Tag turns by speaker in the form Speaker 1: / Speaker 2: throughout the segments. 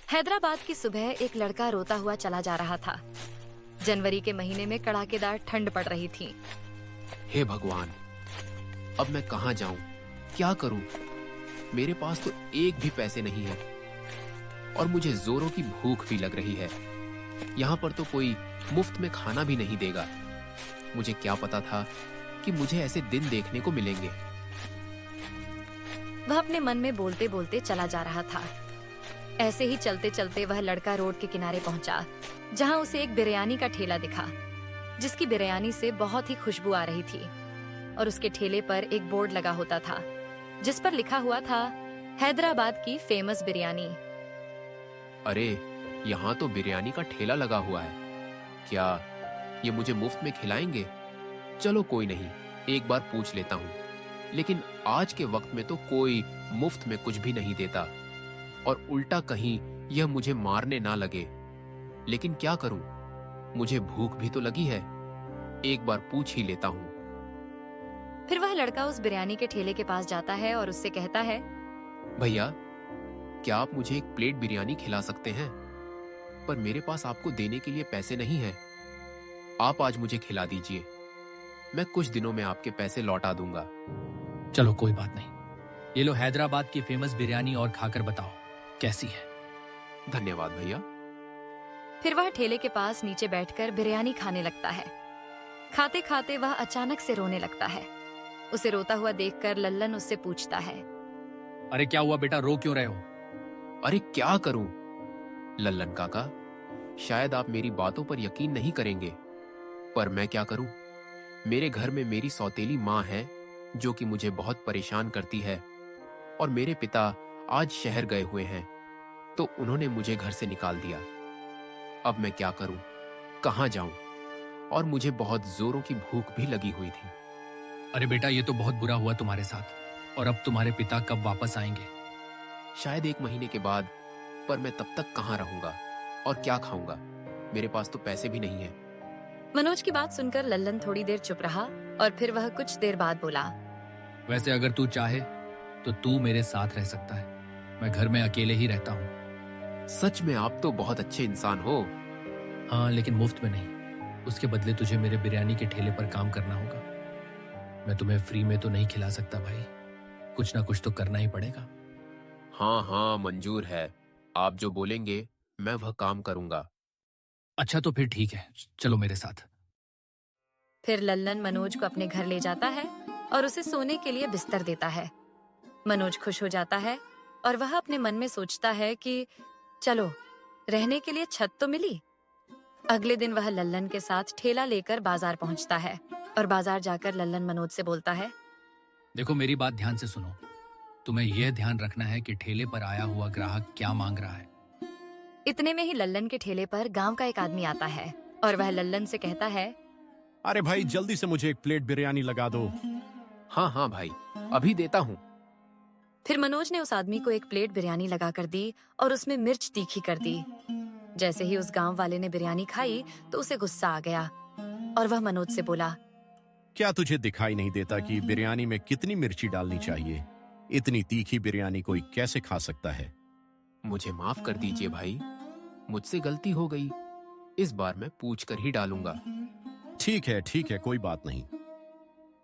Speaker 1: हैदराबाद की सुबह एक लड़का रोता हुआ चला जा रहा था। जनवरी के महीने में कड़ाकेदार ठंड पड़ रही थी।
Speaker 2: हे भगवान, अब मैं कहाँ जाऊं? क्या करूं? मेरे पास तो एक भी पैसे नहीं है और मुझे जोरों की भूख भी लग रही है। यहाँ पर तो कोई मुफ्त में खाना भी नहीं देगा। मुझे क्या पता था कि मुझे ऐसे दिन देखने को मिलेंगे।
Speaker 1: वह अपने मन में बोलते बोलते चला जा रहा था। ऐसे ही चलते चलते वह लड़का रोड के किनारे पहुंचा, जहां उसे एक बिरयानी का ठेला दिखा, जिसकी बिरयानी से बहुत ही खुशबू आ रही थी। और उसके ठेले पर एक बोर्ड लगा होता था, जिस पर लिखा हुआ था हैदराबाद की फेमस बिरयानी।
Speaker 2: अरे, यहाँ तो बिरयानी का ठेला लगा हुआ है। क्या ये मुझे मुफ्त में खिलाएंगे? चलो कोई नहीं, एक बार पूछ लेता हूँ। लेकिन आज के वक्त में तो कोई मुफ्त में कुछ भी नहीं देता, और उल्टा कहीं यह मुझे मारने ना लगे। लेकिन क्या करूं? मुझे भूख भी तो लगी है। एक बार पूछ ही लेता हूं।
Speaker 1: फिर वह लड़का उस बिरयानी के ठेले के पास जाता है और उससे कहता है,
Speaker 2: भैया, क्या आप मुझे एक प्लेट बिरयानी खिला सकते हैं? पर मेरे पास आपको देने के लिए पैसे नहीं है। आप आज मुझे खिला दीजिए, मैं कुछ दिनों में आपके पैसे लौटा दूंगा।
Speaker 3: चलो कोई बात नहीं, ये लो हैदराबाद की फेमस बिरयानी और खाकर बताओ कैसी है।
Speaker 2: धन्यवाद भैया।
Speaker 1: फिर वह ठेले के पास नीचे बैठकर बिरयानी खाने लगता है। खाते खाते वह अचानक से रोने लगता है। उसे रोता हुआ देखकर लल्लन उससे पूछता है,
Speaker 3: अरे क्या हुआ बेटा, रो क्यों रहे हो?
Speaker 2: अरे क्या करूं लल्लन काका, शायद आप मेरी बातों पर यकीन नहीं करेंगे, पर मैं क्या करूं? मेरे घर में मेरी सौतेली माँ है, जो कि मुझे बहुत परेशान करती है, और मेरे पिता आज शहर गए हुए हैं, तो उन्होंने मुझे घर से निकाल दिया। अब मैं क्या करूं? कहां जाऊं? और मुझे बहुत जोरों की भूख भी लगी हुई थी।
Speaker 3: अरे बेटा, ये तो बहुत बुरा हुआ तुम्हारे साथ। और अब तुम्हारे पिता कब वापस आएंगे?
Speaker 2: शायद 1 महीने के बाद, पर मैं तब तक कहां रहूंगा और क्या खाऊंगा? मेरे पास तो पैसे भी नहीं है।
Speaker 1: मनोज की बात सुनकर लल्लन थोड़ी देर चुप रहा और फिर वह कुछ देर बाद बोला,
Speaker 3: वैसे अगर तू चाहे तो तू मेरे साथ रह सकता है। मैं घर में अकेले ही रहता हूँ।
Speaker 2: सच में आप तो बहुत अच्छे इंसान हो।
Speaker 3: हाँ, लेकिन मुफ्त में नहीं। उसके बदले तुझे मेरे बिरयानी के ठेले पर काम करना होगा। मैं तुम्हें फ्री में तो नहीं खिला सकता भाई, कुछ ना कुछ तो करना ही पड़ेगा।
Speaker 2: हाँ हाँ, मंजूर है। आप जो बोलेंगे मैं वह काम करूंगा।
Speaker 3: अच्छा तो फिर ठीक है, चलो मेरे साथ।
Speaker 1: फिर लल्लन मनोज को अपने घर ले जाता है और उसे सोने के लिए बिस्तर देता है। मनोज खुश हो जाता है और वह अपने मन में सोचता है कि चलो, रहने के लिए छत तो मिली। अगले दिन वह लल्लन के साथ ठेला लेकर बाजार पहुंचता है और बाजार जाकर लल्लन मनोज से बोलता है,
Speaker 3: देखो मेरी बात ध्यान से सुनो। तुम्हें यह ध्यान रखना है कि ठेले पर आया हुआ ग्राहक क्या मांग रहा है।
Speaker 1: इतने में ही लल्लन के ठेले पर गांव का एक आदमी आता है और वह लल्लन से कहता है,
Speaker 4: अरे भाई, जल्दी से मुझे एक प्लेट बिरयानी लगा दो।
Speaker 2: हाँ हाँ भाई, अभी देता हूँ।
Speaker 1: फिर मनोज ने उस आदमी को एक प्लेट बिरयानी लगा कर दी और उसमें मिर्च तीखी कर दी। जैसे ही उस गांव वाले ने बिरयानी खाई तो उसे गुस्सा आ गया और वह मनोज से बोला,
Speaker 4: क्या तुझे दिखाई नहीं देता कि बिरयानी में कितनी मिर्ची डालनी चाहिए? इतनी तीखी बिरयानी कोई कैसे खा सकता है?
Speaker 2: मुझे माफ कर दीजिए भाई, मुझसे गलती हो गई। इस बार मैं पूछ कर ही डालूंगा।
Speaker 4: ठीक है, कोई बात नहीं।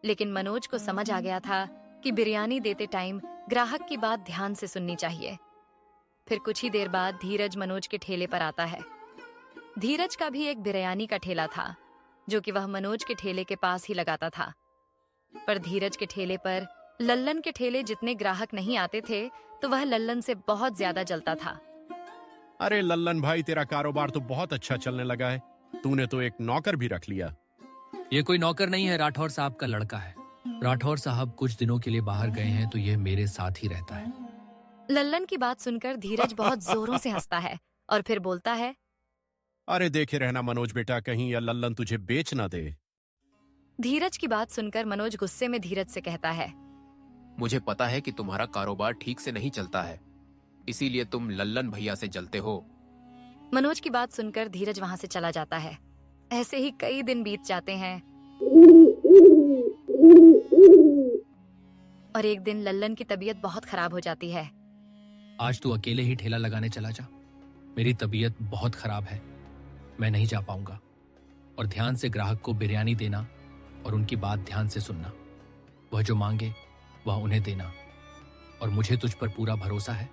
Speaker 1: लेकिन मनोज को समझ आ गया था कि बिरयानी देते टाइम ग्राहक की बात ध्यान से सुननी चाहिए। फिर कुछ ही देर बाद धीरज मनोज के ठेले पर आता है। धीरज का भी एक बिरयानी का ठेला था, जो कि वह मनोज के ठेले के पास ही लगाता था। पर धीरज के ठेले पर लल्लन के ठेले जितने ग्राहक नहीं आते थे, तो वह लल्लन से बहुत ज्यादा जलता था।
Speaker 4: अरे लल्लन भाई, तेरा कारोबार तो बहुत अच्छा चलने लगा है। तूने तो एक नौकर भी रख लिया।
Speaker 3: ये कोई नौकर नहीं है, राठौर साहब का लड़का है। राठौर साहब कुछ दिनों के लिए बाहर गए हैं, तो ये मेरे साथ ही रहता है।
Speaker 1: लल्लन की बात सुनकर धीरज बहुत जोरों से हंसता है और फिर बोलता है,
Speaker 4: अरे देखे रहना मनोज बेटा, कहीं यह लल्लन तुझे बेच ना दे।
Speaker 1: धीरज की बात सुनकर मनोज गुस्से में धीरज से कहता है,
Speaker 2: मुझे पता है कि तुम्हारा कारोबार ठीक से नहीं चलता है, इसीलिए तुम लल्लन भैया से जलते हो।
Speaker 1: मनोज की बात सुनकर धीरज वहां से चला जाता है। ऐसे ही कई दिन बीत जाते हैं और एक दिन लल्लन की तबीयत बहुत खराब हो जाती है।
Speaker 3: आज तू अकेले ही ठेला लगाने चला जा। मेरी तबीयत बहुत खराब है, मैं नहीं जा पाऊंगा। और ध्यान से ग्राहक को बिरयानी देना और उनकी बात ध्यान से सुनना। वह जो मांगे वह उन्हें देना। और मुझे तुझ पर पूरा भरोसा है,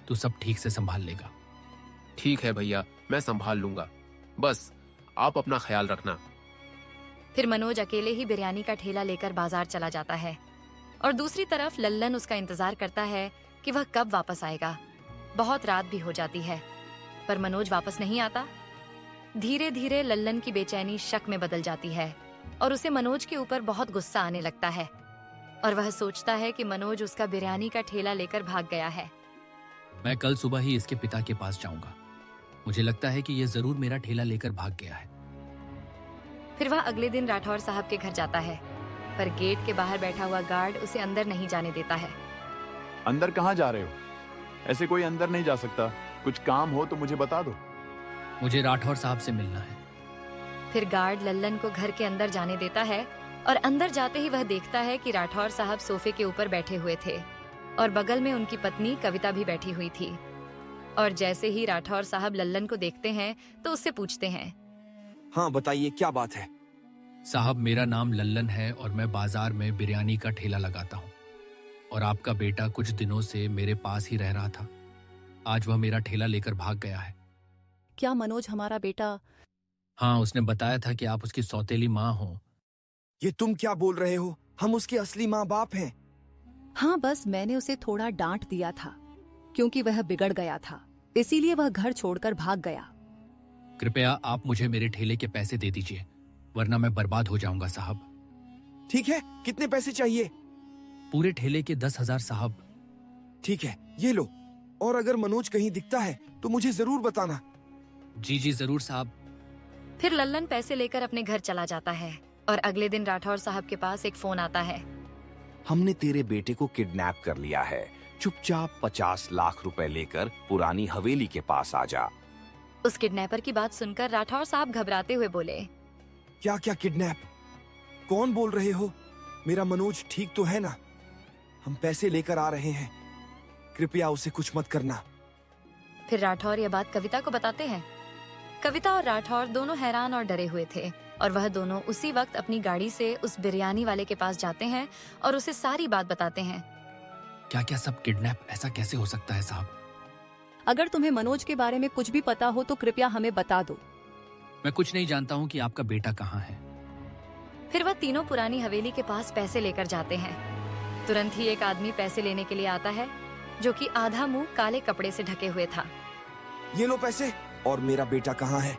Speaker 3: तू सब ठीक से संभाल लेगा।
Speaker 2: ठीक है भैया, मैं संभाल लूंगा। बस आप अपना ख्याल रखना।
Speaker 1: फिर मनोज अकेले ही बिरयानी का ठेला लेकर बाजार चला जाता है और दूसरी तरफ लल्लन उसका इंतजार करता है कि वह कब वापस आएगा। बहुत रात भी हो जाती है पर मनोज वापस नहीं आता। धीरे धीरे लल्लन की बेचैनी शक में बदल जाती है और उसे मनोज के ऊपर बहुत गुस्सा आने लगता है और वह सोचता है कि मनोज उसका बिरयानी का ठेला लेकर भाग गया है।
Speaker 3: मैं कल सुबह ही इसके पिता के पास जाऊंगा। मुझे लगता है कि यह जरूर मेरा ठेला लेकर भाग गया है।
Speaker 1: फिर वह अगले दिन राठौर साहब के घर जाता है पर गेट के बाहर बैठा हुआ गार्ड उसे अंदर नहीं जाने देता है।
Speaker 5: अंदर कहाँ जा रहे हो? ऐसे कोई अंदर नहीं जा सकता। कुछ काम हो तो मुझे बता दो।
Speaker 3: मुझे राठौर साहब से मिलना है।
Speaker 1: फिर गार्ड लल्लन को घर के अंदर जाने देता है और अंदर जाते ही वह देखता है कि राठौर साहब सोफे के ऊपर बैठे हुए थे और बगल में उनकी पत्नी कविता भी बैठी हुई थी। और जैसे ही राठौर साहब लल्लन को देखते हैं तो उससे पूछते हैं,
Speaker 6: हाँ बताइए, क्या बात है?
Speaker 3: साहब, मेरा नाम लल्लन है और मैं बाजार में बिरयानी का ठेला लगाता हूँ। और आपका बेटा कुछ दिनों से मेरे पास ही रह रहा था। आज वह मेरा ठेला लेकर भाग गया है।
Speaker 7: क्या मनोज हमारा बेटा?
Speaker 3: हाँ, उसने बताया था कि आप उसकी सौतेली माँ हो।
Speaker 6: ये तुम क्या बोल रहे हो? हम उसके असली माँ बाप हैं।
Speaker 7: हाँ, बस मैंने उसे थोड़ा डांट दिया था क्योंकि वह बिगड़ गया था, इसीलिए वह घर छोड़कर भाग गया।
Speaker 3: कृपया आप मुझे मेरे ठेले के पैसे दे दीजिए, वरना मैं बर्बाद हो जाऊंगा साहब।
Speaker 6: ठीक है, कितने पैसे चाहिए?
Speaker 3: पूरे ठेले के 10,000 साहब।
Speaker 6: ठीक है, ये लो। और अगर मनोज कहीं दिखता है तो मुझे जरूर बताना।
Speaker 3: जी जी जरूर साहब।
Speaker 1: फिर लल्लन पैसे लेकर अपने घर चला जाता है और अगले दिन राठौर साहब के पास एक फोन आता है।
Speaker 8: हमने तेरे बेटे को किडनैप कर लिया है। चुपचाप 50 लाख रुपए लेकर पुरानी हवेली के पास आ जा।
Speaker 1: उस किडनैपर की बात सुनकर राठौर साहब घबराते हुए बोले,
Speaker 6: क्या क्या किडनैप? कौन बोल रहे हो? मेरा मनोज ठीक तो है ना? हम पैसे लेकर आ रहे हैं, कृपया उसे कुछ मत करना।
Speaker 1: फिर राठौर यह बात कविता को बताते हैं। कविता और राठौर दोनों हैरान और डरे हुए थे और वह दोनों उसी वक्त अपनी गाड़ी से उस बिरयानी वाले के पास जाते हैं और उसे सारी बात बताते हैं।
Speaker 3: क्या क्या सब किडनैप? ऐसा कैसे हो सकता है साहब?
Speaker 7: अगर तुम्हें मनोज के बारे में कुछ भी पता हो तो कृपया हमें बता दो।
Speaker 3: मैं कुछ नहीं जानता हूँ कि आपका बेटा कहाँ है।
Speaker 1: फिर वह तीनों पुरानी हवेली के पास पैसे लेकर जाते हैं। तुरंत ही एक आदमी पैसे लेने के लिए आता है जो कि आधा मुंह काले कपड़े से ढके हुए था।
Speaker 6: ये लो पैसे। और मेरा बेटा कहाँ है?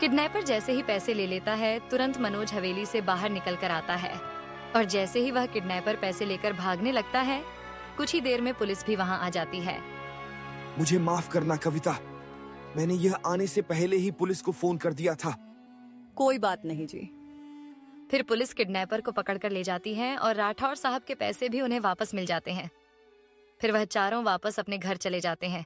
Speaker 1: किडनैपर जैसे ही पैसे ले लेता है तुरंत मनोज हवेली से बाहर निकल कर आता है और जैसे ही वह किडनैपर पैसे लेकर भागने लगता है कुछ ही देर में पुलिस भी वहां आ जाती है।
Speaker 6: मुझे माफ करना कविता, मैंने यह आने से पहले ही पुलिस को फोन कर दिया था।
Speaker 7: कोई बात नहीं जी।
Speaker 1: फिर पुलिस किडनैपर को पकड़कर ले जाती है और राठौर साहब के पैसे भी उन्हें वापस मिल जाते हैं। फिर वह चारों वापस अपने घर चले जाते हैं।